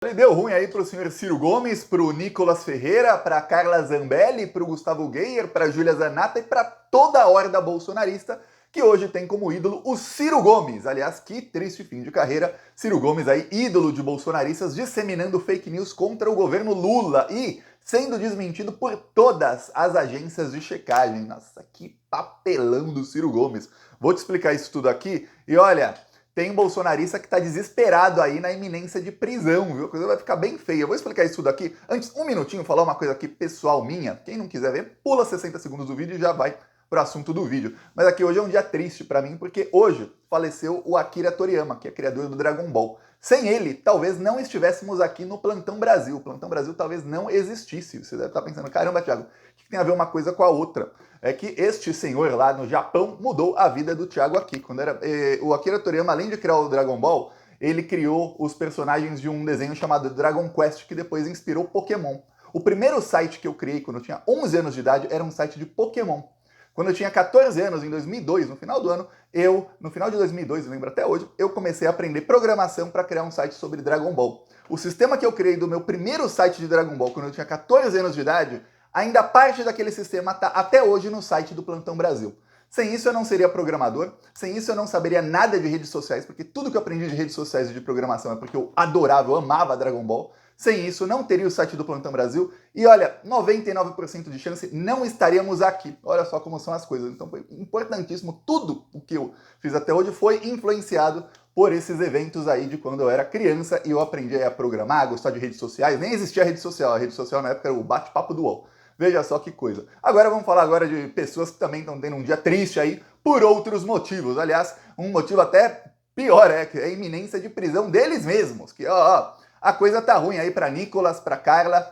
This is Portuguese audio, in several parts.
Ele deu ruim aí para o senhor Ciro Gomes, para o Nicolas Ferreira, para a Carla Zambelli, para o Gustavo Geyer, para a Júlia Zanata e para toda a horda bolsonarista que hoje tem como ídolo o Ciro Gomes. Aliás, que triste fim de carreira. Ciro Gomes aí, ídolo de bolsonaristas, disseminando fake news contra o governo Lula e sendo desmentido por todas as agências de checagem. Nossa, que papelão do Ciro Gomes. Vou te explicar isso tudo aqui e olha... Tem um bolsonarista que está desesperado aí na iminência de prisão, viu? A coisa vai ficar bem feia. Eu vou explicar isso tudo aqui. Antes, um minutinho, falar uma coisa aqui pessoal minha. Quem não quiser ver, pula 60 segundos do vídeo e já vai pro assunto do vídeo. Mas aqui hoje é um dia triste para mim, porque hoje faleceu o Akira Toriyama, que é criador do Dragon Ball. Sem ele, talvez não estivéssemos aqui no Plantão Brasil. O Plantão Brasil talvez não existisse. Você deve estar pensando, caramba, Thiago, o que tem a ver uma coisa com a outra? É que este senhor lá no Japão mudou a vida do Thiago aqui. Quando era o Akira Toriyama, além de criar o Dragon Ball, ele criou os personagens de um desenho chamado Dragon Quest, que depois inspirou Pokémon. O primeiro site que eu criei quando eu tinha 11 anos de idade era um site de Pokémon. Quando eu tinha 14 anos, em 2002, no final do ano, no final de 2002, eu lembro até hoje, eu comecei a aprender programação para criar um site sobre Dragon Ball. O sistema que eu criei do meu primeiro site de Dragon Ball, quando eu tinha 14 anos de idade, ainda parte daquele sistema está até hoje no site do Plantão Brasil. Sem isso eu não seria programador, sem isso eu não saberia nada de redes sociais, porque tudo que eu aprendi de redes sociais e de programação é porque eu adorava, eu amava Dragon Ball. Sem isso não teria o site do Plantão Brasil e olha, 99% de chance não estaríamos aqui. Olha só como são as coisas. Então foi importantíssimo, tudo o que eu fiz até hoje foi influenciado por esses eventos aí de quando eu era criança e eu aprendi a programar, a gostar de redes sociais. Nem existia rede social, a rede social na época era o bate-papo do UOL. Veja só que coisa. Agora vamos falar agora de pessoas que também estão tendo um dia triste aí por outros motivos. Aliás, um motivo até pior, que é a iminência de prisão deles mesmos. Que, a coisa tá ruim aí para Nicolas, para Carla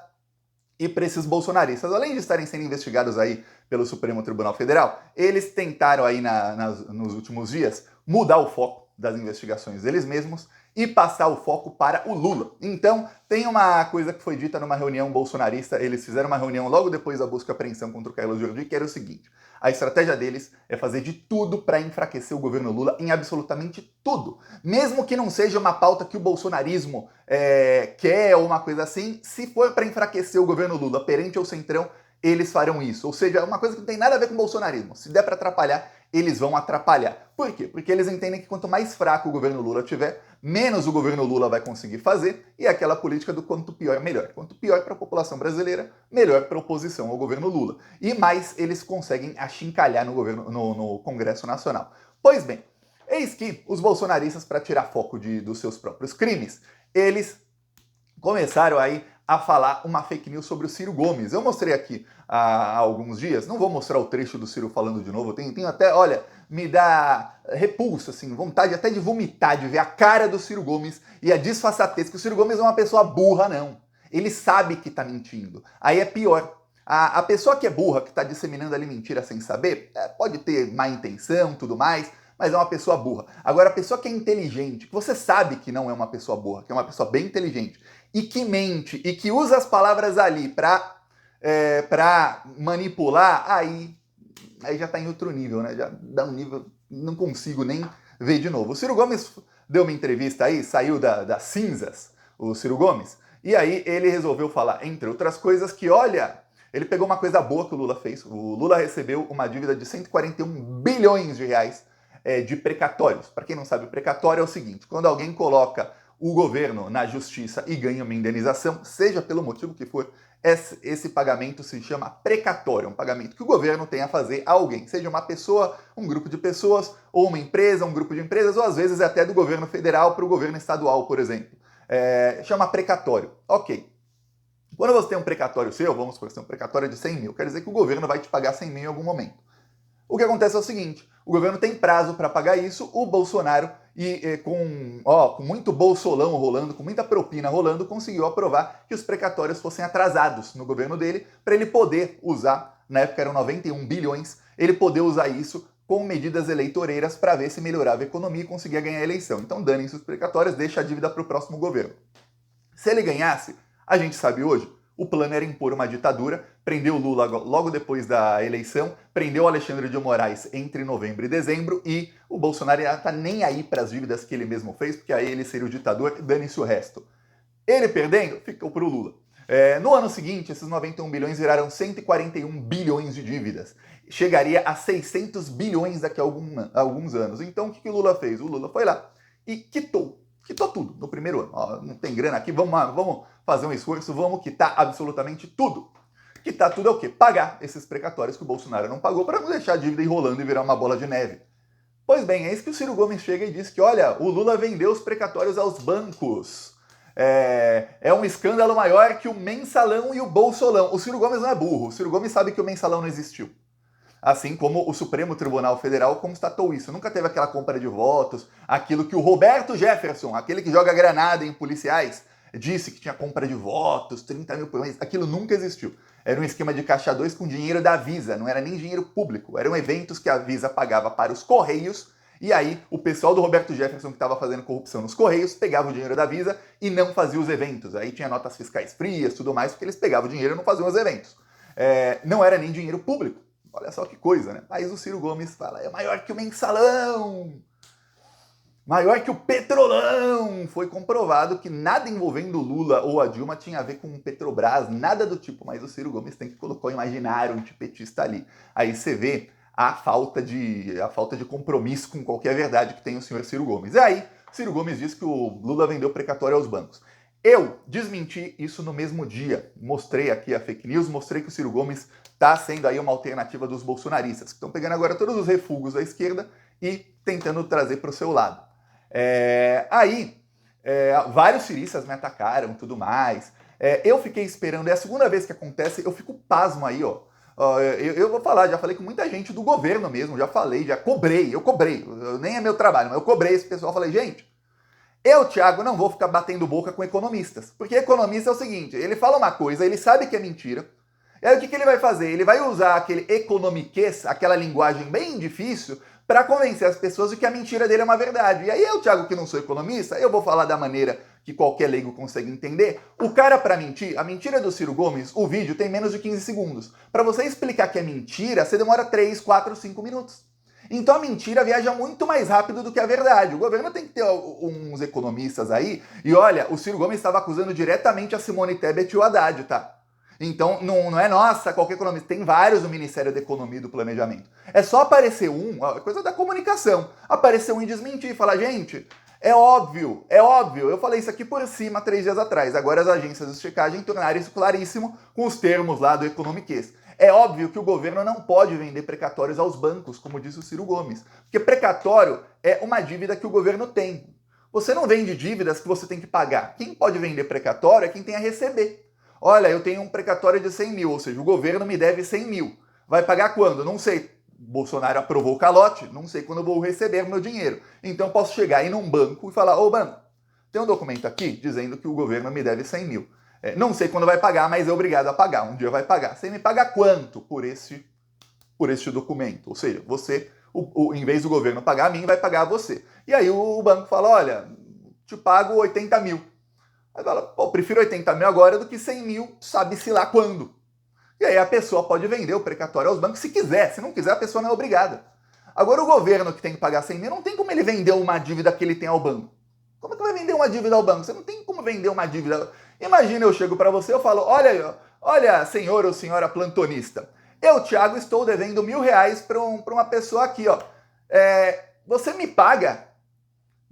e para esses bolsonaristas. Além de estarem sendo investigados aí pelo Supremo Tribunal Federal, eles tentaram aí nos últimos dias mudar o foco das investigações deles mesmos e passar o foco para o Lula. Então, tem uma coisa que foi dita numa reunião bolsonarista, eles fizeram uma reunião logo depois da busca e apreensão contra o Carlos Jordi, que era o seguinte: a estratégia deles é fazer de tudo para enfraquecer o governo Lula em absolutamente tudo. Mesmo que não seja uma pauta que o bolsonarismo quer ou uma coisa assim, se for para enfraquecer o governo Lula perante o Centrão, eles farão isso. Ou seja, é uma coisa que não tem nada a ver com o bolsonarismo. Se der para atrapalhar, eles vão atrapalhar. Por quê? Porque eles entendem que quanto mais fraco o governo Lula tiver, menos o governo Lula vai conseguir fazer, e é aquela política do quanto pior, melhor. Quanto pior para a população brasileira, melhor para a oposição ao governo Lula. E mais eles conseguem achincalhar no Congresso Nacional. Pois bem, eis que os bolsonaristas, para tirar foco dos seus próprios crimes, eles começaram aí a falar uma fake news sobre o Ciro Gomes. Eu mostrei aqui há alguns dias, não vou mostrar o trecho do Ciro falando de novo, tenho até, olha, me dá repulsa, assim, vontade até de vomitar, de ver a cara do Ciro Gomes e a disfarçatez, que o Ciro Gomes é uma pessoa burra, não. Ele sabe que tá mentindo. Aí é pior. A pessoa que é burra, que tá disseminando ali mentira sem saber, pode ter má intenção, tudo mais, mas é uma pessoa burra. Agora, a pessoa que é inteligente, que você sabe que não é uma pessoa burra, que é uma pessoa bem inteligente, e que mente, e que usa as palavras ali pra manipular, aí já tá em outro nível, né? Já dá um nível, não consigo nem ver de novo. O Ciro Gomes deu uma entrevista aí, saiu das cinzas, o Ciro Gomes, e aí ele resolveu falar, entre outras coisas, que olha, ele pegou uma coisa boa que o Lula fez. O Lula recebeu uma dívida de 141 bilhões de reais de precatórios. Para quem não sabe, o precatório é o seguinte: quando alguém coloca o governo na justiça e ganha uma indenização, seja pelo motivo que for, esse pagamento se chama precatório, um pagamento que o governo tem a fazer a alguém, seja uma pessoa, um grupo de pessoas, ou uma empresa, um grupo de empresas, ou às vezes até do governo federal para o governo estadual, por exemplo. Chama precatório. Ok. Quando você tem um precatório seu, vamos supor que você tem um precatório de 100 mil, quer dizer que o governo vai te pagar 100 mil em algum momento. O que acontece é o seguinte: o governo tem prazo para pagar isso, o Bolsonaro, com muito bolsolão rolando, com muita propina rolando, conseguiu aprovar que os precatórios fossem atrasados no governo dele, para ele poder usar, na época eram 91 bilhões, ele poder usar isso com medidas eleitoreiras para ver se melhorava a economia e conseguia ganhar a eleição. Então danem-se os precatórios, deixa a dívida para o próximo governo. Se ele ganhasse, a gente sabe hoje, o plano era impor uma ditadura, prendeu o Lula logo depois da eleição, prendeu o Alexandre de Moraes entre novembro e dezembro, e o Bolsonaro não tá nem aí para as dívidas que ele mesmo fez, porque aí ele seria o ditador, dane-se o resto. Ele perdendo, ficou para o Lula. No ano seguinte, esses 91 bilhões viraram 141 bilhões de dívidas. Chegaria a 600 bilhões daqui a alguns anos. Então, o que o Lula fez? O Lula foi lá e quitou tudo no primeiro ano. Ó, não tem grana aqui, vamos fazer um esforço, vamos quitar absolutamente tudo. Quitar tudo é o quê? Pagar esses precatórios que o Bolsonaro não pagou para não deixar a dívida enrolando e virar uma bola de neve. Pois bem, é isso que o Ciro Gomes chega e diz que, olha, o Lula vendeu os precatórios aos bancos. É um escândalo maior que o mensalão e o bolsolão. O Ciro Gomes não é burro, o Ciro Gomes sabe que o mensalão não existiu. Assim como o Supremo Tribunal Federal constatou isso. Nunca teve aquela compra de votos, aquilo que o Roberto Jefferson, aquele que joga granada em policiais, disse que tinha compra de votos, 30 mil por mês. Aquilo nunca existiu. Era um esquema de caixa 2 com dinheiro da Visa, não era nem dinheiro público. Eram eventos que a Visa pagava para os Correios, e aí o pessoal do Roberto Jefferson que estava fazendo corrupção nos Correios pegava o dinheiro da Visa e não fazia os eventos. Aí tinha notas fiscais frias, tudo mais, porque eles pegavam o dinheiro e não faziam os eventos. Não era nem dinheiro público. Olha só que coisa, né? Aí o Ciro Gomes fala, é maior que o mensalão, maior que o petrolão. Foi comprovado que nada envolvendo o Lula ou a Dilma tinha a ver com o Petrobras, nada do tipo, mas o Ciro Gomes tem que colocar o imaginário antipetista ali. Aí você vê a falta de compromisso com qualquer verdade que tem o senhor Ciro Gomes. E aí, Ciro Gomes diz que o Lula vendeu precatório aos bancos. Eu desmenti isso no mesmo dia. Mostrei aqui a fake news, mostrei que o Ciro Gomes está sendo aí uma alternativa dos bolsonaristas, que estão pegando agora todos os refugos da esquerda e tentando trazer para o seu lado. Vários ciristas me atacaram, tudo mais. Eu fiquei esperando, é a segunda vez que acontece, eu fico pasmo aí, ó. Eu vou falar, já falei com muita gente do governo mesmo, já cobrei, nem é meu trabalho, mas eu cobrei esse pessoal, falei, gente, eu, Thiago, não vou ficar batendo boca com economistas, porque economista é o seguinte, ele fala uma coisa, ele sabe que é mentira, e aí o que ele vai fazer? Ele vai usar aquele economiquez, aquela linguagem bem difícil, para convencer as pessoas de que a mentira dele é uma verdade. E aí eu, Thiago, que não sou economista, eu vou falar da maneira que qualquer leigo consegue entender. O cara, para mentir, a mentira do Ciro Gomes, o vídeo tem menos de 15 segundos. Para você explicar que é mentira, você demora 3, 4, 5 minutos. Então a mentira viaja muito mais rápido do que a verdade. O governo tem que ter uns economistas aí. E olha, o Ciro Gomes estava acusando diretamente a Simone Tebet e o Haddad, tá? Então, não é nossa, qualquer economista. Tem vários no Ministério da Economia e do Planejamento. É só aparecer um, coisa da comunicação, aparecer um e desmentir, falar, gente, é óbvio. Eu falei isso aqui por cima 3 dias atrás. Agora as agências de checagem tornaram isso claríssimo com os termos lá do economiquês. É óbvio que o governo não pode vender precatórios aos bancos, como disse o Ciro Gomes. Porque precatório é uma dívida que o governo tem. Você não vende dívidas que você tem que pagar. Quem pode vender precatório é quem tem a receber. Olha, eu tenho um precatório de 100 mil, ou seja, o governo me deve 100 mil. Vai pagar quando? Não sei. Bolsonaro aprovou o calote, não sei quando eu vou receber meu dinheiro. Então posso chegar aí num banco e falar, ô banco, tem um documento aqui dizendo que o governo me deve 100 mil. Não sei quando vai pagar, mas é obrigado a pagar. Um dia vai pagar. Você me paga quanto por este documento? Ou seja, você, em vez do governo pagar a mim, vai pagar a você. E aí o banco fala, olha, te pago 80 mil. Aí fala, pô, prefiro 80 mil agora do que 100 mil, sabe-se lá quando. E aí a pessoa pode vender o precatório aos bancos se quiser. Se não quiser, a pessoa não é obrigada. Agora o governo que tem que pagar 100 mil, não tem como ele vender uma dívida que ele tem ao banco. Como é que vai vender uma dívida ao banco? Você não tem como vender uma dívida. Imagina, eu chego para você e falo, olha, senhor ou senhora plantonista, eu, Thiago, estou devendo R$1.000 para uma pessoa aqui, ó. Você me paga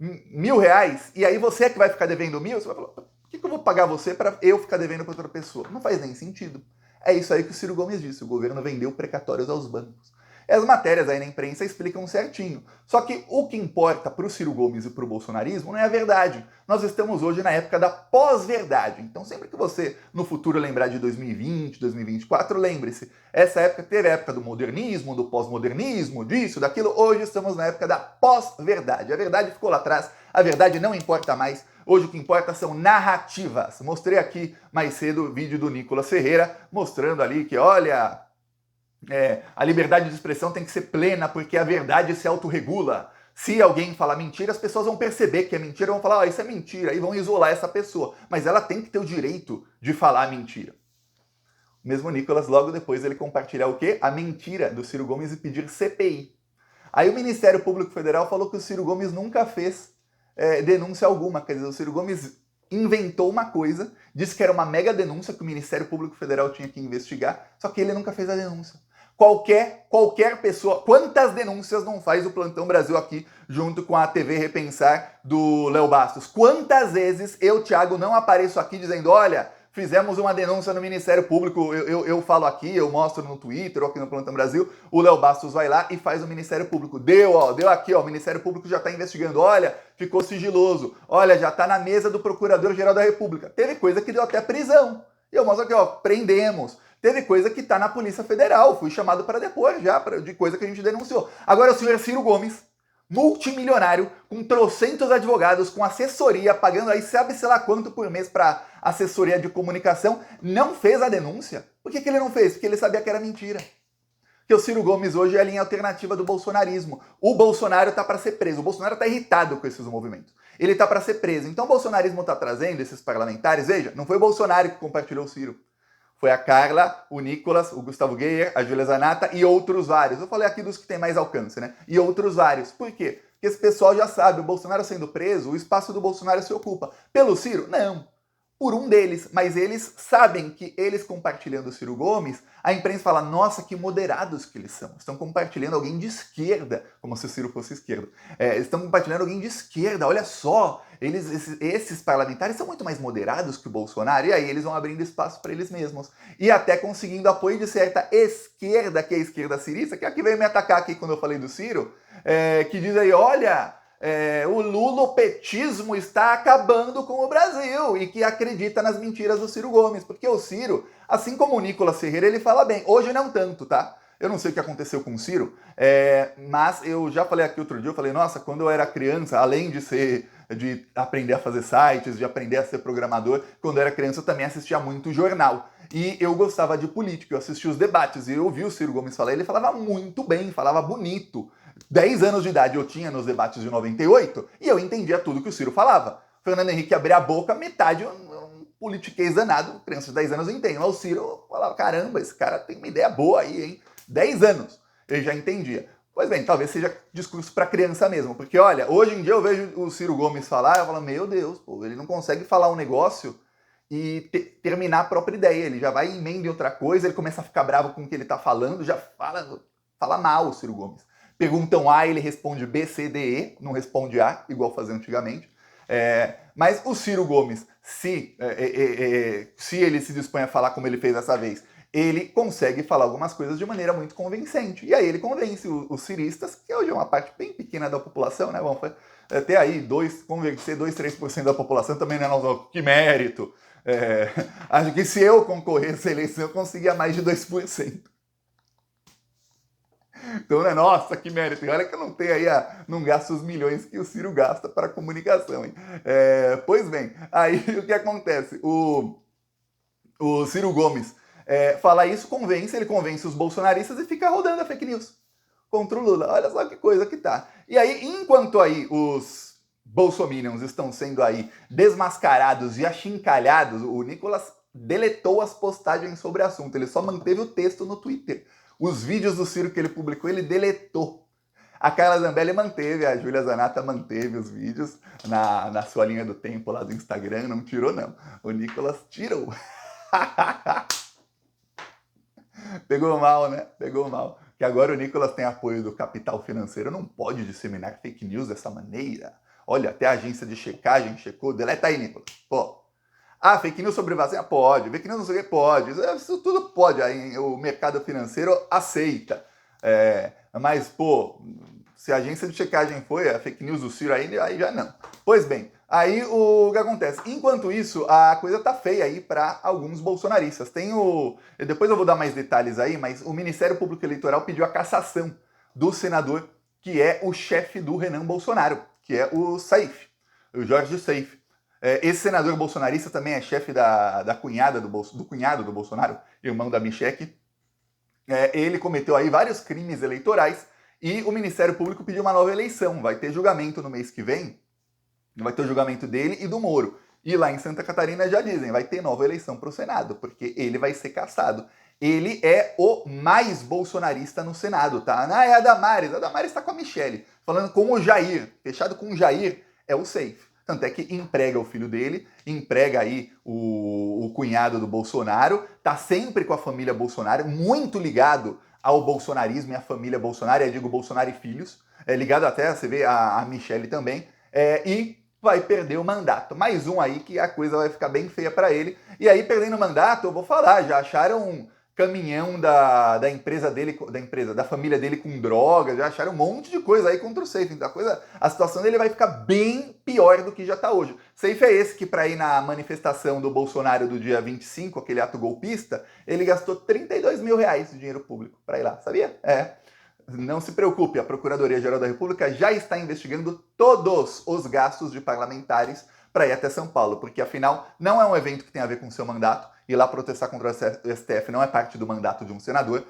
R$1.000 e aí você é que vai ficar devendo 1.000? Você vai falar, por que eu vou pagar você para eu ficar devendo para outra pessoa? Não faz nem sentido. É isso aí que o Ciro Gomes disse, o governo vendeu precatórios aos bancos. As matérias aí na imprensa explicam certinho. Só que o que importa para o Ciro Gomes e para o bolsonarismo não é a verdade. Nós estamos hoje na época da pós-verdade. Então sempre que você no futuro lembrar de 2020, 2024, lembre-se, essa época teve a época do modernismo, do pós-modernismo, disso, daquilo. Hoje estamos na época da pós-verdade. A verdade ficou lá atrás, a verdade não importa mais. Hoje o que importa são narrativas. Mostrei aqui mais cedo o vídeo do Nicolas Ferreira, mostrando ali que, olha, a liberdade de expressão tem que ser plena, porque a verdade se autorregula. Se alguém falar mentira, as pessoas vão perceber que é mentira, vão falar, isso é mentira, e vão isolar essa pessoa. Mas ela tem que ter o direito de falar mentira. O mesmo Nicolas, logo depois, ele compartilhar o quê? A mentira do Ciro Gomes e pedir CPI. Aí o Ministério Público Federal falou que o Ciro Gomes nunca fez denúncia alguma, quer dizer, o Ciro Gomes inventou uma coisa, disse que era uma mega denúncia que o Ministério Público Federal tinha que investigar, só que ele nunca fez a denúncia. Qualquer pessoa, quantas denúncias não faz o Plantão Brasil aqui, junto com a TV Repensar do Léo Bastos? Quantas vezes eu, Thiago, não apareço aqui dizendo, olha, fizemos uma denúncia no Ministério Público, eu falo aqui, eu mostro no Twitter ou aqui no Plantão Brasil, o Léo Bastos vai lá e faz o Ministério Público. Deu aqui, ó, o Ministério Público já está investigando, olha, ficou sigiloso, olha, já está na mesa do Procurador-Geral da República. Teve coisa que deu até prisão. E eu mostro aqui, ó, prendemos. Teve coisa que está na Polícia Federal, fui chamado para depor já, de coisa que a gente denunciou. Agora o senhor Ciro Gomes, multimilionário, com trocentos advogados, com assessoria, pagando aí sabe-se lá quanto por mês para assessoria de comunicação, não fez a denúncia. Por que ele não fez? Porque ele sabia que era mentira. Que o Ciro Gomes hoje é a linha alternativa do bolsonarismo. O Bolsonaro está para ser preso. O Bolsonaro está irritado com esses movimentos. Ele está para ser preso. Então o bolsonarismo está trazendo esses parlamentares. Veja, não foi o Bolsonaro que compartilhou o Ciro. Foi a Carla, o Nicolas, o Gustavo Geyer, a Júlia Zanata e outros vários. Eu falei aqui dos que têm mais alcance, né? E outros vários. Por quê? Porque esse pessoal já sabe, o Bolsonaro sendo preso, o espaço do Bolsonaro se ocupa. Pelo Ciro? Não. Por um deles. Mas eles sabem que eles compartilhando o Ciro Gomes, a imprensa fala, nossa, que moderados que eles são. Estão compartilhando alguém de esquerda, como se o Ciro fosse esquerda. Estão compartilhando alguém de esquerda, olha só. Esses parlamentares são muito mais moderados que o Bolsonaro, e aí eles vão abrindo espaço para eles mesmos. E até conseguindo apoio de certa esquerda, que é a esquerda cirista, que é a que veio me atacar aqui quando eu falei do Ciro, que diz aí, olha, o lulopetismo está acabando com o Brasil, e que acredita nas mentiras do Ciro Gomes, porque o Ciro, assim como o Nicolas Ferreira, ele fala bem. Hoje não tanto, tá? Eu não sei o que aconteceu com o Ciro, mas eu já falei aqui outro dia, eu falei, nossa, quando eu era criança, além de aprender a fazer sites, de aprender a ser programador, quando eu era criança eu também assistia muito jornal. E eu gostava de política, eu assistia os debates, e eu ouvi o Ciro Gomes falar, ele falava muito bem, falava bonito. 10 anos de idade eu tinha nos debates de 98, e eu entendia tudo que o Ciro falava. Fernando Henrique abria a boca, metade um politiquês danado, criança de 10 anos entende, mas o Ciro falava, caramba, esse cara tem uma ideia boa aí, hein? 10 anos, ele já entendia. Pois bem, talvez seja discurso para criança mesmo, porque olha, hoje em dia eu vejo o Ciro Gomes falar, eu falo, meu Deus, pô, ele não consegue falar um negócio e terminar a própria ideia, ele já vai emenda em outra coisa, ele começa a ficar bravo com o que ele tá falando, já fala mal o Ciro Gomes. Perguntam A, ele responde B, C, D, E, não responde A, igual fazia antigamente. Mas o Ciro Gomes, se ele se dispõe a falar como ele fez dessa vez, ele consegue falar algumas coisas de maneira muito convincente. E aí ele convence os ciristas, que hoje é uma parte bem pequena da população, né? Vamos até aí, convencer 2, 3% da população também não é nosso. Que mérito! Acho que se eu concorresse à eleição, eu conseguia mais de 2%. Então, né, nossa, que mérito. E olha que eu não tenho aí, não gasto os milhões que o Ciro gasta para a comunicação, hein? Pois bem, aí o que acontece? O Ciro Gomes fala isso, ele convence os bolsonaristas e fica rodando a fake news contra o Lula. Olha só que coisa que tá. E aí, enquanto aí os bolsominions estão sendo aí desmascarados e achincalhados, o Nicolas deletou as postagens sobre o assunto, ele só manteve o texto no Twitter. Os vídeos do Ciro que ele publicou, ele deletou. A Carla Zambelli manteve, a Júlia Zanata manteve os vídeos na sua linha do tempo lá do Instagram, não tirou não. O Nicolas tirou. Pegou mal, né? Pegou mal. Que agora o Nicolas tem apoio do capital financeiro, não pode disseminar fake news dessa maneira. Olha, até a agência de checagem checou. Deleta aí, Nicolas. Pô. Fake news sobre vacina? Pode. Fake news não sei o que? Pode. Isso tudo pode. Aí o mercado financeiro aceita. Mas, pô, se a agência de checagem foi a fake news do Ciro aí já não. Pois bem, aí o que acontece? Enquanto isso, a coisa tá feia aí para alguns bolsonaristas. Depois eu vou dar mais detalhes aí, mas o Ministério Público Eleitoral pediu a cassação do senador que é o chefe do Renan Bolsonaro, que é o Saif, o Jorge Saif. Esse senador bolsonarista também é chefe do cunhado do Bolsonaro, irmão da Michelle. Ele cometeu aí vários crimes eleitorais e o Ministério Público pediu uma nova eleição. Vai ter julgamento no mês que vem, vai ter o julgamento dele e do Moro. E lá em Santa Catarina já dizem, vai ter nova eleição para o Senado, porque ele vai ser cassado. Ele é o mais bolsonarista no Senado, tá? É a Damares está com a Michelle, falando com o Jair, fechado com o Jair, é o Saif. tanto é que emprega o filho dele, emprega aí o cunhado do Bolsonaro, tá sempre com a família Bolsonaro, muito ligado ao bolsonarismo e à família Bolsonaro, eu digo Bolsonaro e filhos, ligado até, você vê, a Michelle também, e vai perder o mandato. Mais um aí que a coisa vai ficar bem feia para ele. E aí, perdendo o mandato, eu vou falar, já acharam um caminhão da empresa dele, da família dele com drogas, já acharam um monte de coisa aí contra o Seif. Então a situação dele vai ficar bem pior do que já está hoje. Seif é esse que, para ir na manifestação do Bolsonaro do dia 25, aquele ato golpista, ele gastou 32 mil reais de dinheiro público para ir lá, sabia? Não se preocupe, a Procuradoria-Geral da República já está investigando todos os gastos de parlamentares para ir até São Paulo, porque afinal não é um evento que tem a ver com o seu mandato, ir lá protestar contra o STF não é parte do mandato de um senador,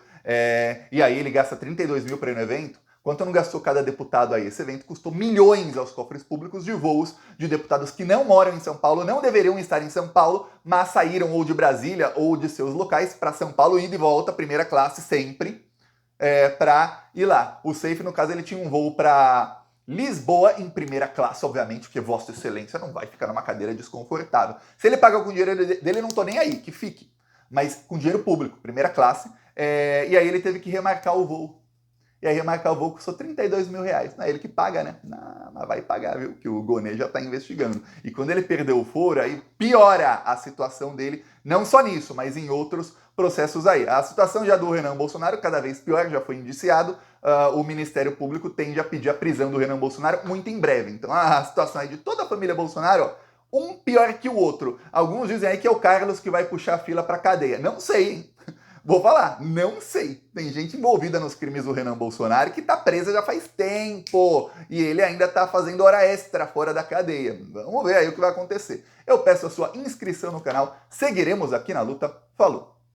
e aí ele gasta 32 mil para ir no evento. Quanto não gastou cada deputado aí? Esse evento custou milhões aos cofres públicos de voos de deputados que não moram em São Paulo, não deveriam estar em São Paulo, mas saíram ou de Brasília ou de seus locais para São Paulo, ida e volta, primeira classe sempre, para ir lá. O Seif, no caso, ele tinha um voo para Lisboa em primeira classe, obviamente, porque Vossa Excelência não vai ficar numa cadeira desconfortável. Se ele paga com o dinheiro dele, não tô nem aí, que fique. Mas com dinheiro público, primeira classe, e aí ele teve que remarcar o voo. E aí remarcar o voo custou 32 mil reais. Não é ele que paga, né? Não, mas vai pagar, viu? Que o Gonê já está investigando. E quando ele perdeu o foro, aí piora a situação dele, não só nisso, mas em outros processos aí. A situação já do Renan Bolsonaro, cada vez pior, já foi indiciado. O Ministério Público tende a pedir a prisão do Renan Bolsonaro muito em breve. Então a situação aí de toda a família Bolsonaro, ó, um pior que o outro. Alguns dizem aí que é o Carlos que vai puxar a fila para cadeia. Não sei, hein? Vou falar, não sei. Tem gente envolvida nos crimes do Renan Bolsonaro que tá presa já faz tempo. E ele ainda tá fazendo hora extra fora da cadeia. Vamos ver aí o que vai acontecer. Eu peço a sua inscrição no canal. Seguiremos aqui na luta. Falou!